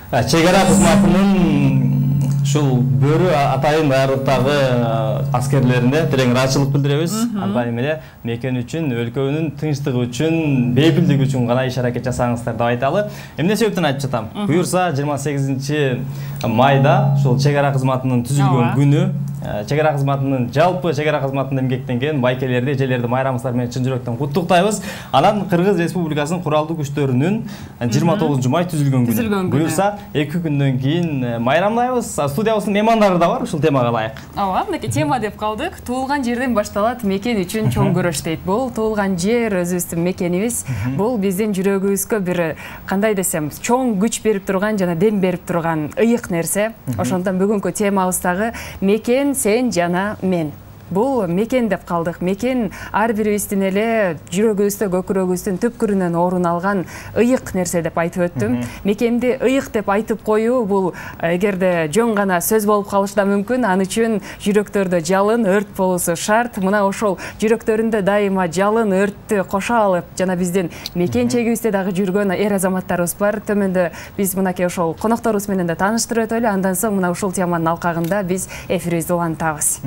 Чек ара кызматынын ушул бөрү атайын даярдыктагы аскерлерине терең ыраачылык билдиребиз. Андайым эле мекен үчүн, өлкөнүн тынчтыгы үчүн, бейпилдиги үчүн гана иш аракет жасаңыздар деп айталы. Эмне себептен айтып жатам? Буюрса 28 майда ушул чек ара кызматынын түзүлгөн күнү, чек ара кызматынын жалпы чек ара кызматында эмгектенген байкелерди, эжелерди майрамыңыздар менен чын жүрөктөн куттуктайбыз. Анан Кыргыз Республикасынын куралдуу күчтөрүнүн 29 май түзүлгөн күнү. Буюрса 2 күндөн кийин майрамдайбыз. Студиябыздын меймандары да бар, ушул темага ылайык. Ооба, мынакей тема деп калдык. Туулган жерден башталат мекен үчүн чоң көрөш дейт. Бул туулган жер өзүбүздүн мекенибиз. Бул биздин жүрөгүбүзгө бир кандай десем, чоң күч берип турган жана дем берип турган ыйык нерсе. Ошондон бүгүнкү темабыздагы мекен, сен жана мен. Бул мекен деп калдык. Мекен ар бирибиздин эле жүрөгүбүздө, көкүрөгүбүздүн түпкүрүнөн орун алган ыйык нерсе деп айтып өттүм. Мекенди ыйык деп айтып коюу бул эгерде жөн гана сөз болуп калышы да мүмкүн. Ал үчүн жүрөктөрдө жалын, өрт болуусу шарт. Мына ошол жүрөктөрүндө дайыма жалын, өрттү кошо алып, жана биздин мекенчегибизде дагы жүргөн эр азаматтарыбыз бар. Төмөндө биз мынакей ошол конокторубуз менен да тааныштырып өтөлү. Андан соң мына ушул теманын алкагында биз эфирибизди улантабыз.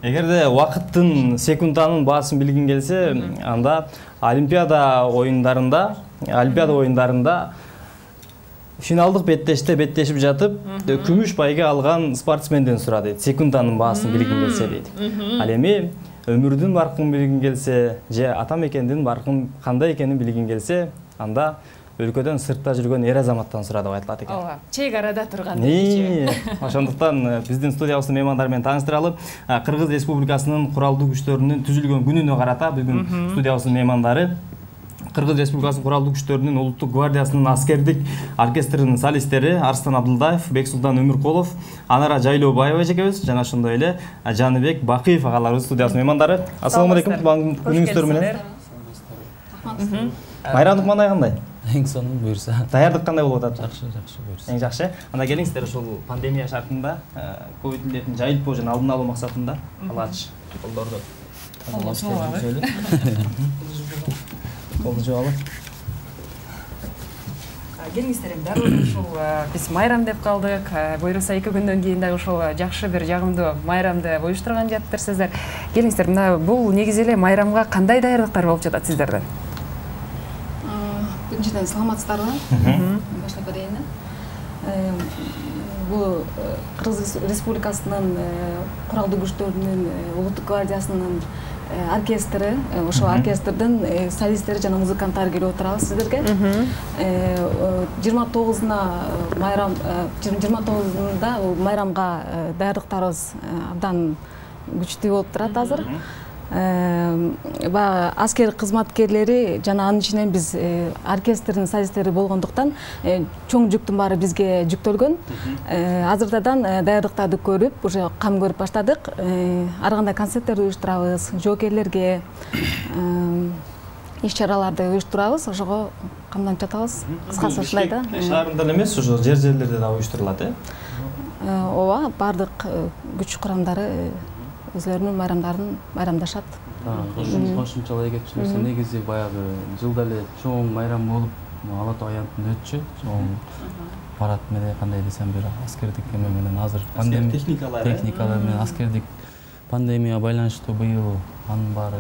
Эгерде вакыттын, секундтанын баасын билгин келсе, анда Олимпиада оюндарында финалдык беттешип жатып, күмүш байга алган спортсменден сура дейт. Секундтанын баасын билгин келсе дейт. Ал эми өмүрдүн баркын билгин келсе, же ата мекендин баркын кандай экенин билгин келсе, анда өлкөдөн сыртта жүргөн эр азаматтан сура деп айтылат экен. Ооба, чек арада турган. Ошондуктан биздин студиябыздын меймандары менен тааныштыралы. Кыргыз Республикасынын куралдуу күчтөрүнүн түзүлгөн күнүнө карата бүгүн студиябыздын меймандары Кыргыз Республикасынын куралдуу күчтөрүнүн улуттук гвардиясынын аскердик оркестринин солисттери Арстан Абдылдаев, Бексултан Өмүркулов, Анара Жайлообаева эжекебиз жана ошондой эле Жаныбек Бакыев агаларыбыз студиябыздын меймандары. Ассаламу алейкум, күнүңүздөр менен. Майрамдык мандай кандай? Эң сонун буюрса. Даярдык кандай болуп атат? Жакшы буюрса. Эң жакшы. Анда келиңиздер ушул пандемия шартында ковид илдетин жайылпоо жана алдын алуу максатында алгач колдорду колду жуалы. Келиңиздер эми дароо ушул биз майрам деп калдык. Буюрса 2 күндөн кийин дагы ушул жакшы бир жагымдуу майрамды уюштурган жатырсыздар. Келиңиздер, мына бул негизи эле майрамга кандай даярдыктар болуп жатат сиздерден? Биринчиден саламатсыздарбы? Баштап берейин. Бул Кыргыз Республикасынын куралдуу күчтөрүнүн улуттук гвардиясынын оркестри, ошол оркестрдин солисттери жана музыканттары келип отурабыз сиздерге. 29-на майрам, 29-да майрамга даярдыктарыбыз абдан күчтүү болуп турат азыр. Аскер кызматкерлери жана анын ичинен биз оркестрдин солисттери болгондуктан чоң жүктүн баары бизге жүктөлгөн. Азыртадан даярдыктарды көрүп, уже кам көрүп баштадык. Ар кандай концерттерди уюштурабыз, жоокерлерге иш-чараларды уюштурабыз, ошого камданып жатабыз. Кыскасы ушундай да. Шаарында эмес, ошо жерлерде да уюштурулат, Ооба, бардык күч курамдары өзлөрүнүн майрамдарын майрамдашат. Кошумчалай кетчү, негизи баягы жылда эле чоң майрам болуп, Ала Тоо аянтында өтчү. Чоң парад менен кандай десем бир аскердик эме менен азыр пандемия техникалар менен аскердик пандемияга байланыштуу быйыл анын баары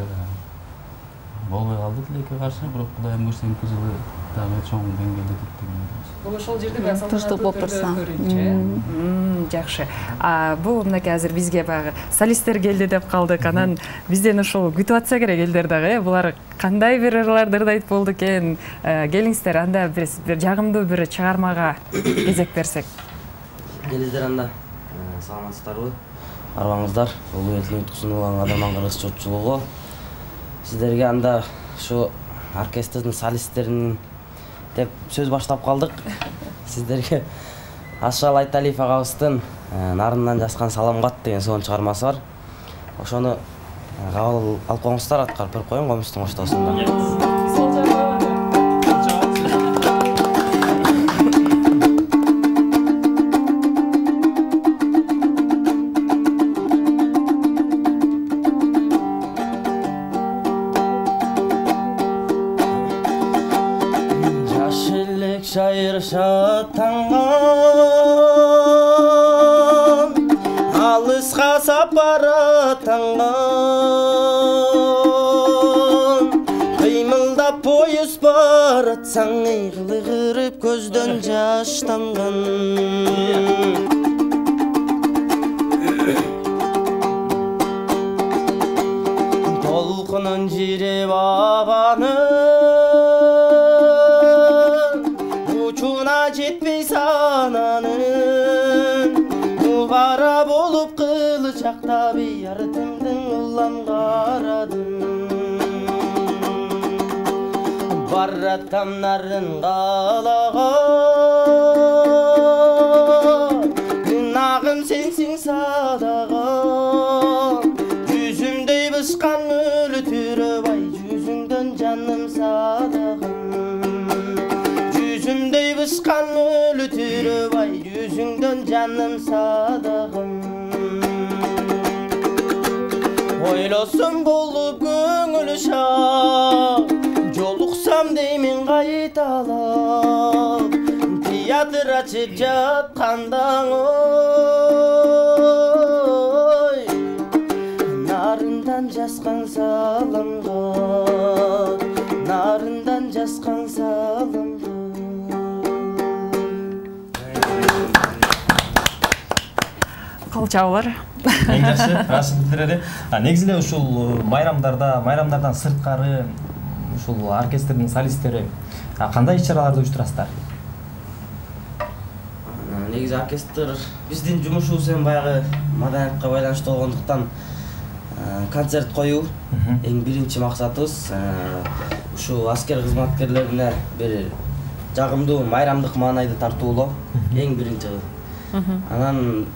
болбой калды тилекке каршы, бирок Кудайым көрсө эмки жылы дагы чоң деңгээлде өтөт деген ойдобуз. Бул ошол жерде баягы тынчтык болуп турса. Жакшы. Бул мынакей азыр бизге баягы солисттер келди деп калдык. Анан бизден ошол күтүп атса керек элдер дагы, Булар кандай бир ырларды ырдайт болду экен. Келиңиздер, анда бир жагымдуу бир чыгармага кезек берсек. Келиңиздер анда. Саламатсыздарбы? Арбаңыздар. Улуу элдин утуксунууга адамдын кыргыз чоочулугу. Сиздерге анда ушу оркестрдин солисттеринин деп сөз баштап калдык. Сиздерге Ашал Айталиев агабыздын нарындан жазган Саламгат деген сонун чыгармасы бар. Ошону кабыл алып коюңуздар, аткарып берип коюң комуздун оштосунда. жаш элек шайыр шаттанган алыска сапар аттанган кыймылдап поезд баратсаң ыйгылып көздөн жаш тамган толкунун жиреп аганын учуна жетпей сананын убара болуп кылычактап яртымдын улам карадым баратам нарын калага нагым сенсиң садага жүзүмдөй бышкан өлү түрөбай жүзүңдөн жаным садагым жүзүмдөй бышкан өлү түрөбай жүзүңдөн жаным садагым ойлосом болуп көңүл шак жолуксам деймин кайталап театр ачып жатканда ой нарындан жазган саламга нарындан жазган саламга калчабылар Эң жакшы, Рашид билдирди. Негизи эле ушул майрамдардан сырткары ушул оркестрдин солисттери кандай иш-чараларды уюштурасыздар? Негизи оркестр биздин жумушубуз эми баягы маданиятка байланыштуу болгондуктан концерт коюу эң биринчи максатыбыз. Ушу аскер кызматкерлерине бир жагымдуу майрамдык маанайды тартуулоо эң биринчи. Анан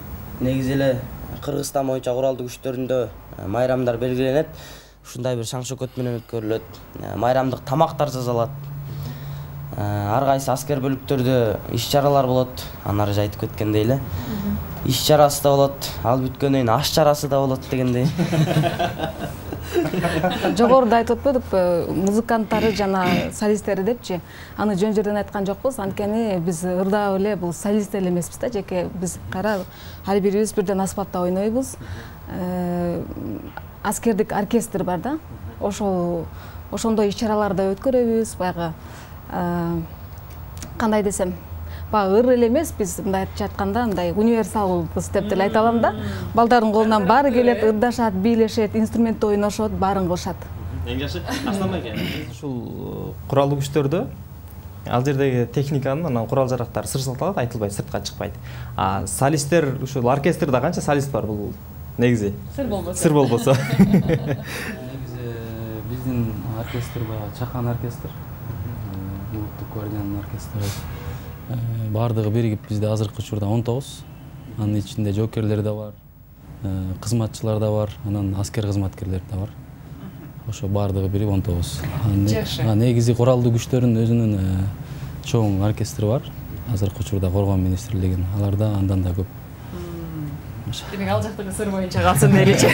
негизи эле Кыргызстан боюнча куралдуу күчтөрүндө майрамдар белгиленет. Ушундай бир шаң шөкөт менен өткөрүлөт. Майрамдык тамактар жасалат. Ар кайсы аскер бөлүктөрдө иш-чаралар болот. Анары айтып кеткендей эле. Иш-чарасы да болот. Ал бүткөндөн кийин аш чарасы да болот дегендей. Жогоруда айтып өтпөдүкпү, музыканттары жана солисттери депчи. Аны жөн жерден айткан жокпуз. Анткени биз ырдап эле бул солист эле эмеспиз да, жеке биз кара ар бирибиз бирден аспапта ойнойбуз. Аскердик оркестр бар да. Ошондой иш-чараларды өткөрөбүз. Баягы кандай десем, баягы ыр эле эмес, биз мындай айтканда мындай универсалбыз деп деле айта алам да. Балдардын колунан баары келет, ырдашат, бийлешет, инструментте ойношот, баарын кылышат. Эң жакшы. Асланбай экен. Ушул куралдуу күчтөрдө ал жердеги техниканын анан курал жарактары сыр сакталат, айтылбайт, сыртка чыкпайт. Солисттер ушул оркестрде канча солист бар бул негизи? Сыр болбосо. Негизи биздин оркестр баягы чакан оркестр. Улуттук гвардиянын оркестри. Бардыгы биригип бизде азыркы учурда 19. Анын ичинде жокерлер да бар, кызматчылар да бар, анан аскер кызматкерлер да бар. Ошо бардыгы бирип 19. Негизи куралдуу күчтөрдүн өзүнүн чоң оркестри бар. Азыркы учурда Коргоо министрлигинин, аларда андан да көп. Демек ал жактагы сыр боюнча калсын дейчи.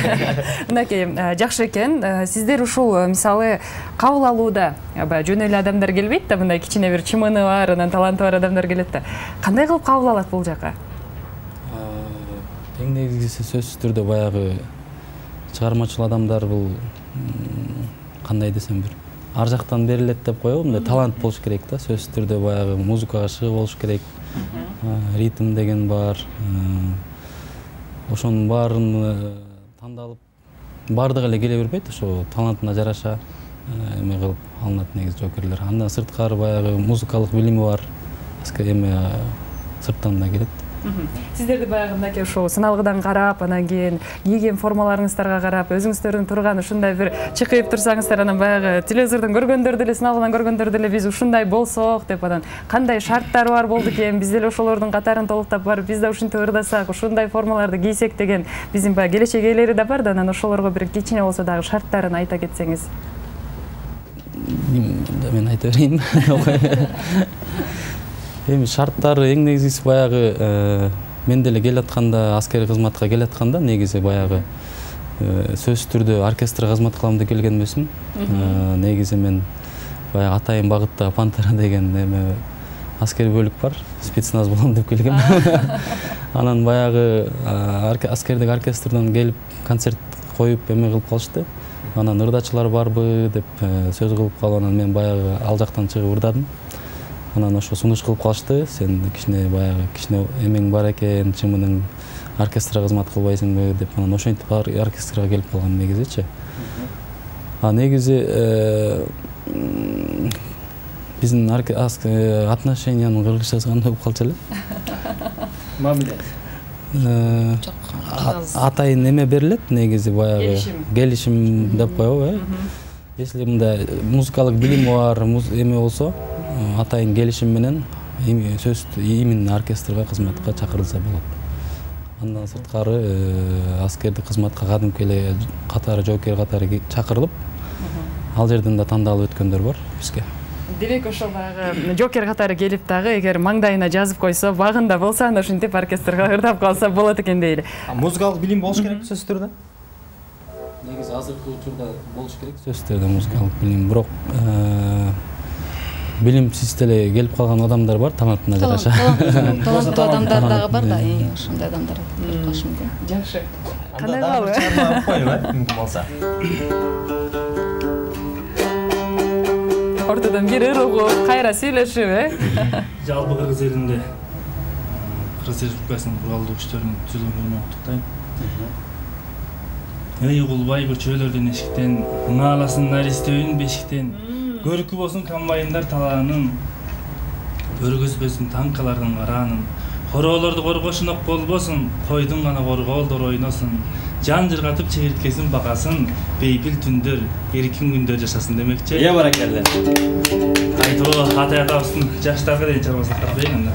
Мынакей, жакшы экен. Сиздер ушул мисалы кабыл алууда жөн эле адамдар келбейт да, мындай кичине бир чымыны бар, анан таланты бар адамдар келет да. Кандай кылып кабыл алат бул жака? Эң негизгиси сөзсүз түрдө баягы чыгармачыл адамдар бул кандай десем бир ар жактан берилет деп коебу, мындай талант болуш керек да. Сөзсүз түрдө баягы музыкага шыгы болуш керек. Ритм деген бар. Ошонун баарын тандалып, бардыгы эле келе бербейт, ошо талантына жараша эме кылып алынат негизи жокерлер. Андан сырткары баягы музыкалык билими бар, эме сырттан да келет. Сиздерди баягы мынакей ошол сыналгыдан карап, анан кийин кийген формаларыңыздарга карап, өзүңүздөрдүн турган ушундай бир чыкып турсаңыздар, анан баягы телевизордон көргөндөр деле, сыналгыдан көргөндөр деле биз ушундай болсок деп, анан кандай шарттар бар болду экен, биз деле ошолордун катарын толуктап барып, биз да ушинтип ырдасак, ушундай формаларды кийсек деген биздин баягы келечек ээлери да бар да, анан ошолорго бир кичине болсо дагы шарттарын айта кетсеңиз. Мен айта берейин. Эми шарттары эң негизгиси баягы мен деле келатканда, аскери кызматка келатканда негизи баягы сөзсүз түрдө оркестрге кызмат кылам деп келген эмесмин. Негизи мен баягы Атайын багытта Пантера деген эме аскер бөлүк бар, спецназ болом деп келгем. Анан баягы аскердик оркестрден келип концерт коюп эме кылып калышты. Анан ырдачылар барбы деп сөз кылып калып, анан мен баягы ал жактан чыгып ырдадым. Анан ошо сунуш кылып калышты. Сен кичине баягы кичине эмең бар экен, чымының оркестрга кызмат кылбайсыңбы деп. Анан ошентип оркестрга келип калган негизичи. Негизи биздин отношениянын кыргызчасы кандай болуп калчу эле? Мамиле. Атайын эме берилет негизи баягы келишим деп коебу, Если мында музыкалык билими бар, эме болсо, Атайын келишим менен сөз именно оркестрга кызматка чакырылса болот. Андан сырткары аскердик кызматка кадимки эле катары жоокер катары чакырылып, ал жерден да тандалып өткөндөр бар бизге. Демек ошол баягы жокер катары келип дагы эгер маңдайына жазып койсо, багында болсо, анда ушинтип оркестрге ырдап калса болот экен дейли. Музыкалык билим болуш керек сөзсүз түрдө? Негизи азыркы учурда болуш керек сөзсүз түрдө музыкалык билим, бирок билимсиз деле келип калган адамдар бар, талантына жараша. Таланттуу адамдар дагы бар да, ошондой адамдар келип калышы мүмкүн. Жакшы. Кандай кылабы? Чарма коюп, мүмкүн болсо. Ортодон бир ыргып, кайра сүйлөшүп, Жалпы Кыргыз элинде Кыргыз Республикасынын куралдуу күчтөрүнүн түзүлгөнү менен куттуктайм. Эй кулбай көчөлөрдөн эшиктен, нааласын наристебин бешиктен, көркү болсун комбайндар талаанын, өргөзбөсүн танкалардын караанын, хороолорду коргошун ок болбосун, койдун гана коргоолдор ойносун, жан жыргатып чегирткесин бакасын, бейпил түндөр, эркин күндөр жашасын демекчи. Баракелде. Айтуу Атай атабыздын жаштарга дейин чарбасын тартайын анда.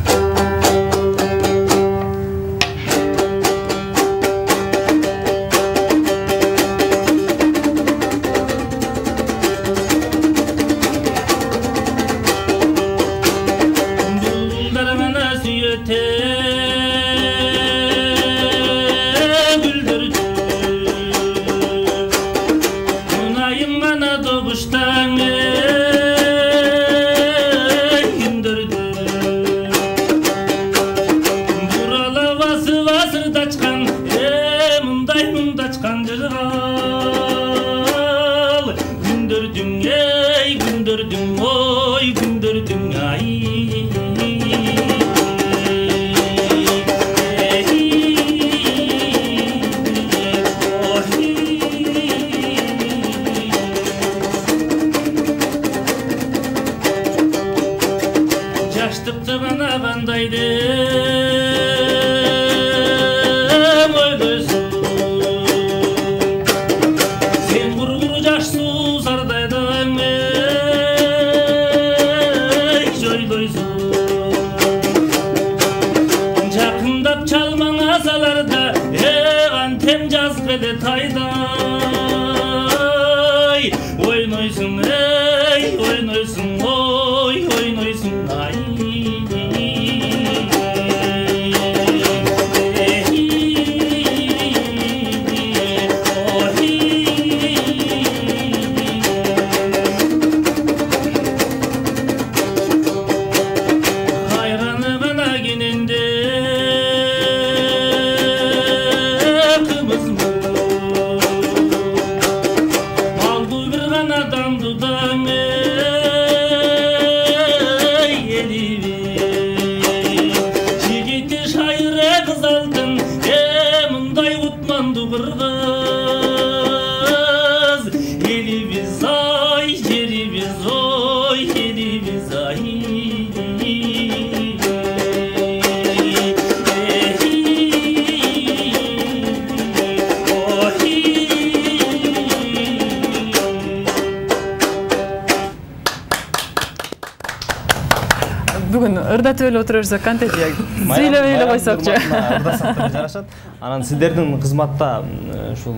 Бүгүн ырдатып эле отурурсак кантет я сүйлөбөй эле койсокчу. Ырдасак да жарашат. Анан сиздердин кызматта ушул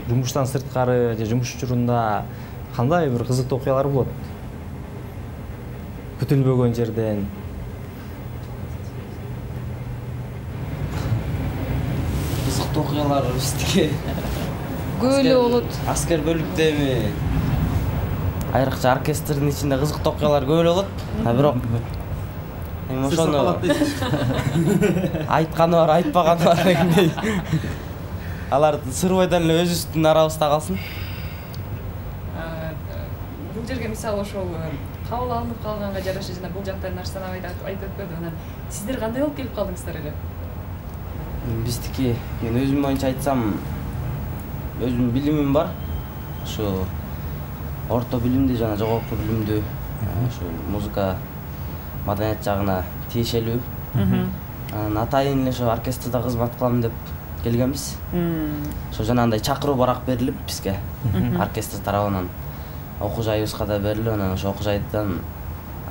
жумуштан сырткары же жумуш учурунда кандай бир кызыктуу окуялар болот? Күтүлбөгөн жерден. Кызыктуу окуялар биздики Көп эле болот. Аскер бөлүктө эми айрыкча оркестрдин ичинде кызыктуу окуялар көп эле болот. Бирок эми ошону айтканы бар, айтпаганы бар дегендей. Алар сырбайдан эле өзүбүздүн арабызда калсын. Бул жерге мисалы ошол кабыл алынып калганга жараша жана бул жактан Арстан абай айтып өтпөдү. Анан сиздер кандай болуп келип калдыңыздар эле? Биздики мен өзүм боюнча айтсам, өзүмдүн билимим бар. Ошо орто билимдүү жана жогорку билимдүү ошо музыка маданият жагына тиешелүү. Анан атайын эле ошо оркестрде кызмат кылам деп келгенбиз. Ошо жанагындай чакыруу барак берилип бизге оркестр тарабынан. Окуу жайыбызга да берилип, анан ошо окуу жайдан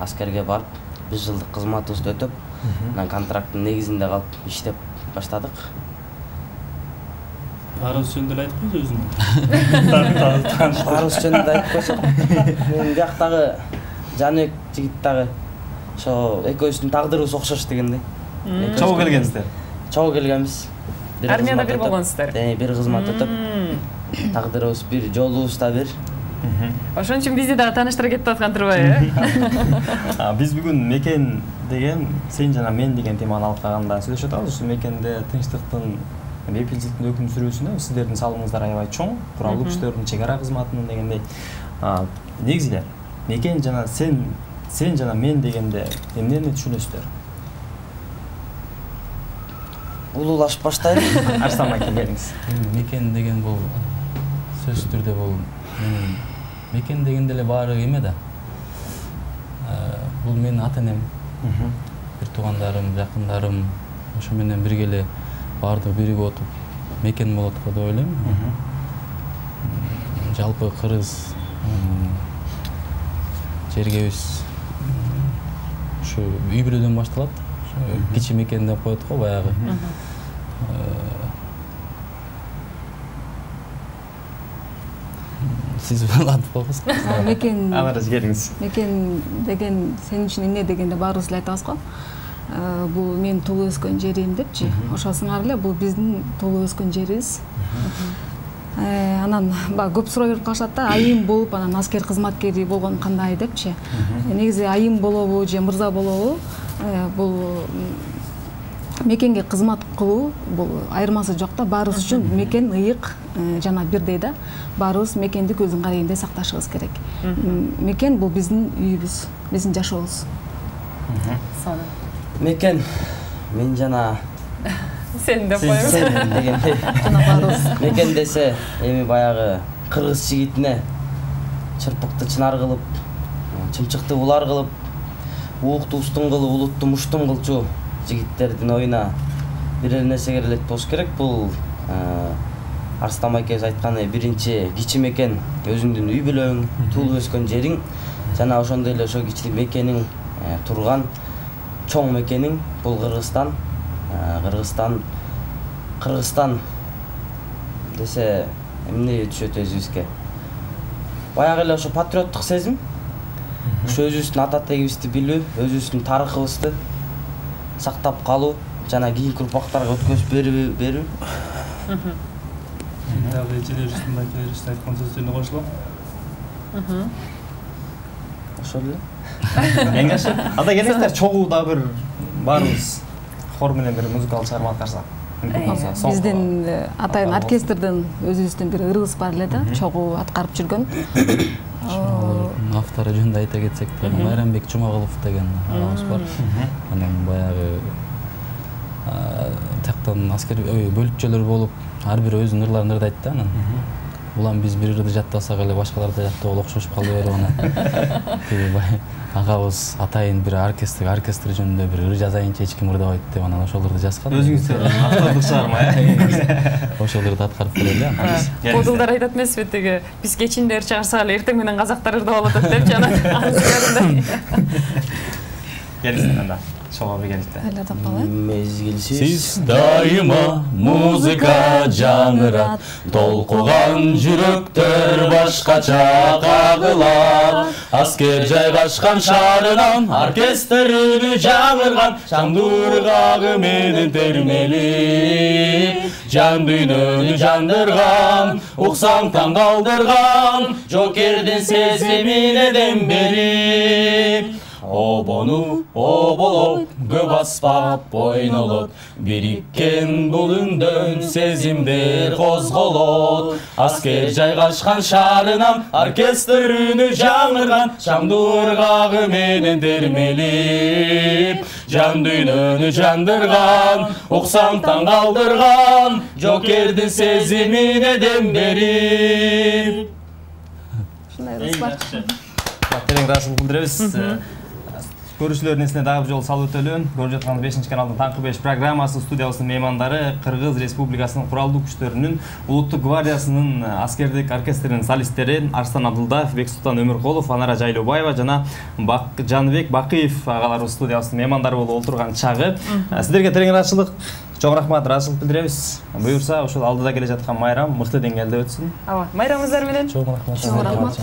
аскерге барып, 1 жылдык кызматыбызды өтөп, анан контракттын негизинде калып иштеп баштадык. Барыбыз жөнүндө айтып койсо өзүң. Барыбыз жөнүндө айтып койсок, мен бияктагы Жаныбек жигит дагы ошо экөөбүздүн тагдырыбыз окшош дегендей. Чогуу келгенсиздер. Чогуу келгенбиз. Армияда бир болгонсуздар. Бир кызмат өтөп, тагдырыбыз бир, жолубуз да бир. Ошон үчүн бизди дагы тааныштыра кетип аткан турбайбы? Биз бүгүн мекен деген, сен жана мен деген теманы алып калганда сүйлөшүп атабыз. Ушу мекенде тынчтыктын, бейпилдиктин өкүм сүрүүсүнө сиздердин салымыңыздар аябай чоң, куралдуу күчтөрдүн чек ара кызматынын дегендей. Негизи мекен жана сен жана мен дегенде эмнени түшүнөсүздөр? Улуулашып баштайлы. Арстан айке келиңиз. Мекен деген бул сөзсүз түрдө бул менин мекен дегенде эле баары эме да. Бул менин ата-энем, бир туугандарым, жакындарым, ошо менен бирге эле баардыгы биригип отуп мекен болот го деп ойлойм. Жалпы кыргыз жергебиз ушу үй бүлөдөн башталат. Кичи мекен деп коет го баягы. Сиз айтып койсоңуз. Мекен. Анарыз келиңиз. Мекен деген сен үчүн эмне дегенде баарыбыз эле айтабыз го. Бул мен туулуп өскөн жерим депчи. Ошол сыңар эле бул биздин туулуп өскөн жерибиз. Анан көп суроо берип калышат да, айым болуп анан аскер кызматкери болгон кандай депчи. Негизи айым болобу же мырза болобу, бул мекенге кызмат кылуу бул айырмасы жок да. Баарыбыз үчүн мекен ыйык жана бирдей да. Баарыбыз мекенди көздүн карайындай сакташыбыз керек. Мекен бул биздин үйүбүз, биздин жашообуз. Мекен мен жана Сен деп коебуз. Сен дегендей. Мекен десе эми баягы кыргыз жигитине чырпыкты чынар кылып, чымчыкты улар кылып, уукту устун кылып, улутту муштун кылчу жигиттердин оюна бир нерсе келет болуш керек. Бул Арстан айкебиз айтканы биринчи кичи мекен өзүңдүн үй бүлөң, туулуп өскөн жериң жана ошондой эле ошо кичи мекениң турган чоң мекениң бул Кыргызстан. Кыргызстан десе эмне түшөт өзүбүзгө? Баягы эле ошо патриоттук сезим. Ошо өзүбүздүн ата тегибизди билүү, өзүбүздүн тарыхыбызды сактап калуу жана кийинки урпактарга өткөзүп берүү. Дагы эжелерибиздин, байкелерибиздин айткан сөздөрүнө кошулам. Ошол эле. Эң жакшы. Анда келесиздер чогуу да бир баарыбыз хор менен бир музыкалык чыгарма аткарсак. Биздин атайын оркестрдин өзүбүздүн бир ырыбыз бар эле да, чогуу аткарып жүргөн. Автору жөнүндө айта кетсек, Майрамбек Жумагулов деген агабыз бар. Анан баягы тактан аскер бөлүкчөлөр болуп, ар бири өзүнүн ырларын ырдайт да. Анан улам биз бир ырды жаттасак эле башкалар да жаттоого окшошуп кала берип анан агабыз атайын бир оркестр жөнүндө бир ыр жазайынчы эч ким ырдабайт деп анан ошол ырды жазган. Өзүңүз автордук чыгарма. Ошол ырды аткарып берели. Кодулдар айтат эмеспи теги биз кечинде ыр чыгарсак эле эртең менен казактар ырдап алат деп жана анын сыярында. Келиңиздер анда. Ошого биргеликте. Айлардап калалы. Мезгилсиз Сиз дайыма музыка жаңырат, толкуган жүрөктөр башкача кагылат. Аскер жайгашкан шаарынан оркестр үнү жаңырган, шаңдуу ыргагы менен термелип, жан дүйнөнү жандырган, уксаң таң калдырган, жокердин сезимине дем берип. Обону оболоп, көп аспап ойнолот, бириккен бул үндөн сезимдер козголот. Аскер жайгашкан шаарынан оркестр үнү жаңырган, шаңдуу ыргагы менен термелип, жан дүйнөнү жандырган, уксаң таң калдырган, жокердин сезимине дем берип. Терең ыраазычылык билдиребиз. Көрүүчүлөрдүн эсине дагы бир жолу салып өтөлү. Көрүп жатканыбыз 5 каналдын Таңкы 5 программасы студиябыздын меймандары Кыргыз Республикасынын куралдуу күчтөрүнүн Улуттук гвардиясынын аскердик оркестринин солисттери Арстан Абдулдаев, Бексултан Өмүркулов, Анара Жайлообаева жана Жаныбек Бакыев агаларыбыз студиябыздын меймандары болуп олтурган чагы. Сиздерге терең ыраазычылык, чоң рахмат, ыраазычылык билдиребиз. Буюрса, ошол алдыда келе жаткан майрам мыкты деңгээлде өтсүн. Майрамыңыздар менен. Чоң рахмат. Чоң рахмат.